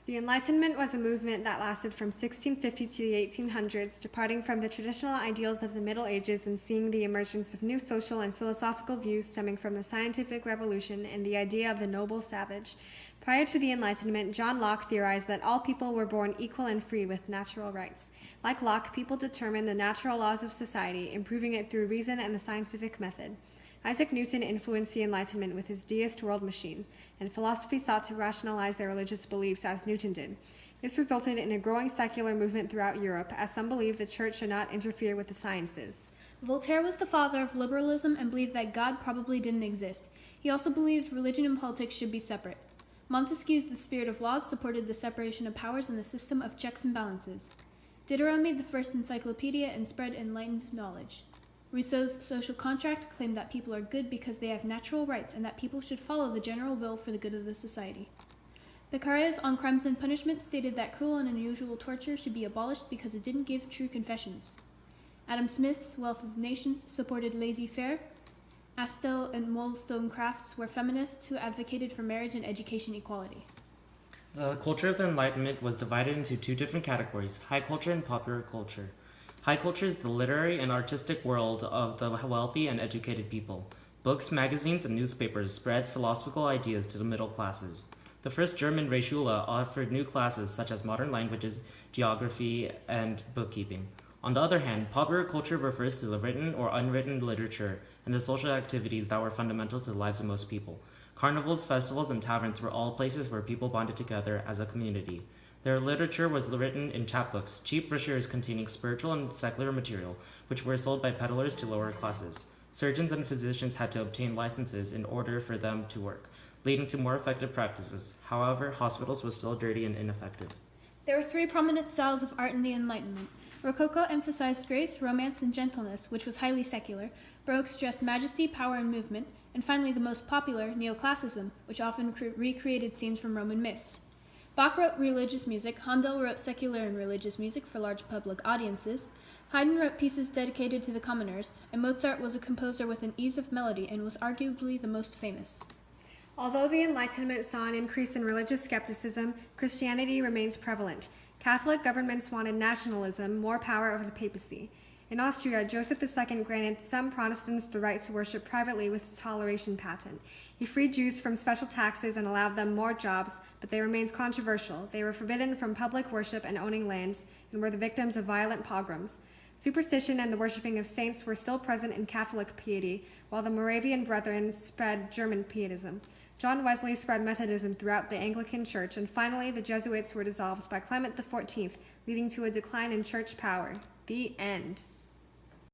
The Enlightenment was a movement that lasted from 1650 to the 1800s, departing from the traditional ideals of the Middle Ages and seeing the emergence of new social and philosophical views stemming from the scientific revolution and the idea of the noble savage. Prior to the Enlightenment, John Locke theorized that all people were born equal and free with natural rights. Like Locke, people determined the natural laws of society, improving it through reason and the scientific method. Isaac Newton influenced the Enlightenment with his deist world machine, and philosophy sought to rationalize their religious beliefs as Newton did. This resulted in a growing secular movement throughout Europe, as some believed the church should not interfere with the sciences. Voltaire was the father of liberalism and believed that God probably didn't exist. He also believed religion and politics should be separate. Montesquieu's The Spirit of Laws supported the separation of powers and the system of checks and balances. Diderot made the first encyclopedia and spread enlightened knowledge. Rousseau's Social Contract claimed that people are good because they have natural rights and that people should follow the general will for the good of the society. Beccaria on Crimes and Punishment stated that cruel and unusual torture should be abolished because it didn't give true confessions. Adam Smith's Wealth of Nations supported laissez-faire. Astell and Wollstonecraft were feminists who advocated for marriage and education equality. The culture of the Enlightenment was divided into two different categories, high culture and popular culture. High culture is the literary and artistic world of the wealthy and educated people. Books, magazines, and newspapers spread philosophical ideas to the middle classes. The first German Realschule offered new classes such as modern languages, geography, and bookkeeping. On the other hand, popular culture refers to the written or unwritten literature and the social activities that were fundamental to the lives of most people. Carnivals, festivals, and taverns were all places where people bonded together as a community. Their literature was written in chapbooks, cheap brochures containing spiritual and secular material, which were sold by peddlers to lower classes. Surgeons and physicians had to obtain licenses in order for them to work, leading to more effective practices. However, hospitals were still dirty and ineffective. There were three prominent styles of art in the Enlightenment. Rococo emphasized grace, romance, and gentleness, which was highly secular. Baroque stressed majesty, power, and movement. And finally, the most popular, neoclassicism, which often recreated scenes from Roman myths. Bach wrote religious music, Handel wrote secular and religious music for large public audiences, Haydn wrote pieces dedicated to the commoners, and Mozart was a composer with an ease of melody and was arguably the most famous. Although the Enlightenment saw an increase in religious skepticism, Christianity remains prevalent. Catholic governments wanted nationalism, more power over the papacy. In Austria, Joseph II granted some Protestants the right to worship privately with a toleration patent. He freed Jews from special taxes and allowed them more jobs, but they remained controversial. They were forbidden from public worship and owning lands, and were the victims of violent pogroms. Superstition and the worshipping of saints were still present in Catholic piety, while the Moravian Brethren spread German pietism. John Wesley spread Methodism throughout the Anglican Church, and finally the Jesuits were dissolved by Clement XIV, leading to a decline in church power. The end.